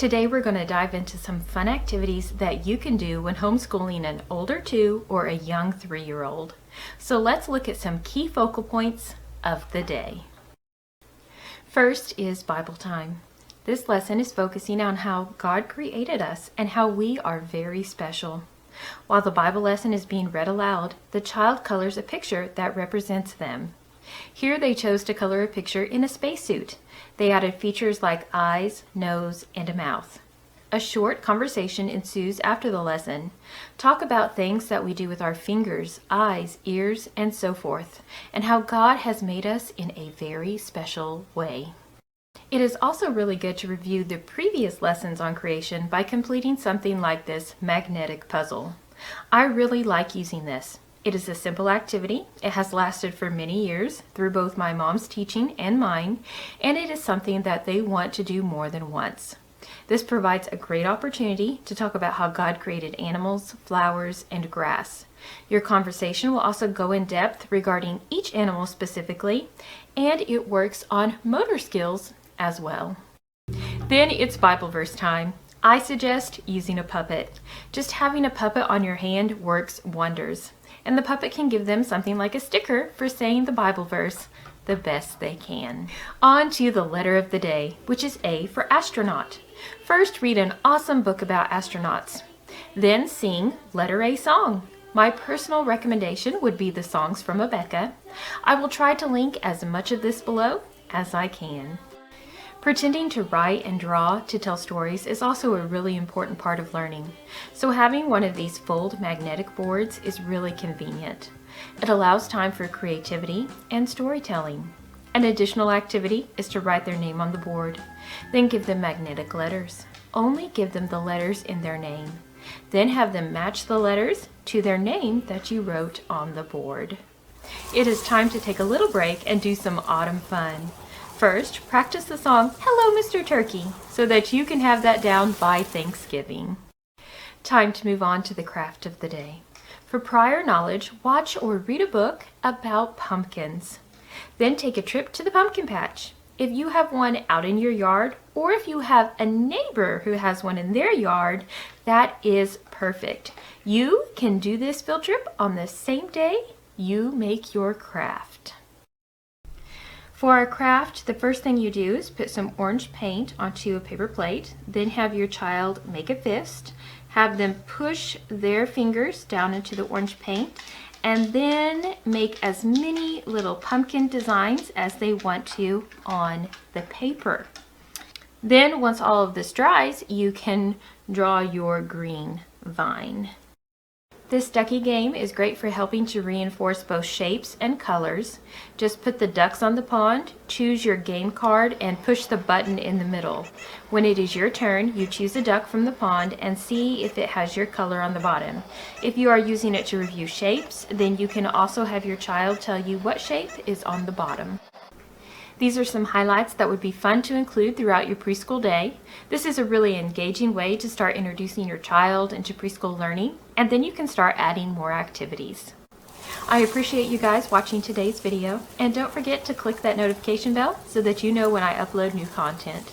Today we're going to dive into some fun activities that you can do when homeschooling an older 2 or a young 3-year-old. So let's look at some key focal points of the day. First is Bible time. This lesson is focusing on how God created us and how we are very special. While the Bible lesson is being read aloud, the child colors a picture that represents them. Here they chose to color a picture in a spacesuit. They added features like eyes, nose, and a mouth. A short conversation ensues after the lesson. Talk about things that we do with our fingers, eyes, ears, and so forth, and how God has made us in a very special way. It is also really good to review the previous lessons on creation by completing something like this magnetic puzzle. I really like using this. It is a simple activity. It has lasted for many years through both my mom's teaching and mine, and it is something that they want to do more than once. This provides a great opportunity to talk about how God created animals, flowers, and grass. Your conversation will also go in depth regarding each animal specifically, and it works on motor skills as well. Then it's Bible verse time. I suggest using a puppet. Just having a puppet on your hand works wonders. And the puppet can give them something like a sticker for saying the Bible verse the best they can. On to the letter of the day, which is A for astronaut. First, read an awesome book about astronauts. Then sing letter A song. My personal recommendation would be the songs from Rebecca. I will try to link as much of this below as I can. Pretending to write and draw to tell stories is also a really important part of learning. So having one of these fold magnetic boards is really convenient. It allows time for creativity and storytelling. An additional activity is to write their name on the board. Then give them magnetic letters. Only give them the letters in their name. Then have them match the letters to their name that you wrote on the board. It is time to take a little break and do some autumn fun. First, practice the song, Hello, Mr. Turkey, so that you can have that down by Thanksgiving. Time to move on to the craft of the day. For prior knowledge, watch or read a book about pumpkins. Then take a trip to the pumpkin patch. If you have one out in your yard, or if you have a neighbor who has one in their yard, that is perfect. You can do this field trip on the same day you make your craft. For our craft, the first thing you do is put some orange paint onto a paper plate, then have your child make a fist, have them push their fingers down into the orange paint, and then make as many little pumpkin designs as they want to on the paper. Then once all of this dries, you can draw your green vine. This ducky game is great for helping to reinforce both shapes and colors. Just put the ducks on the pond, choose your game card, and push the button in the middle. When it is your turn, you choose a duck from the pond and see if it has your color on the bottom. If you are using it to review shapes, then you can also have your child tell you what shape is on the bottom. These are some highlights that would be fun to include throughout your preschool day. This is a really engaging way to start introducing your child into preschool learning, and then you can start adding more activities. I appreciate you guys watching today's video, and don't forget to click that notification bell so that you know when I upload new content.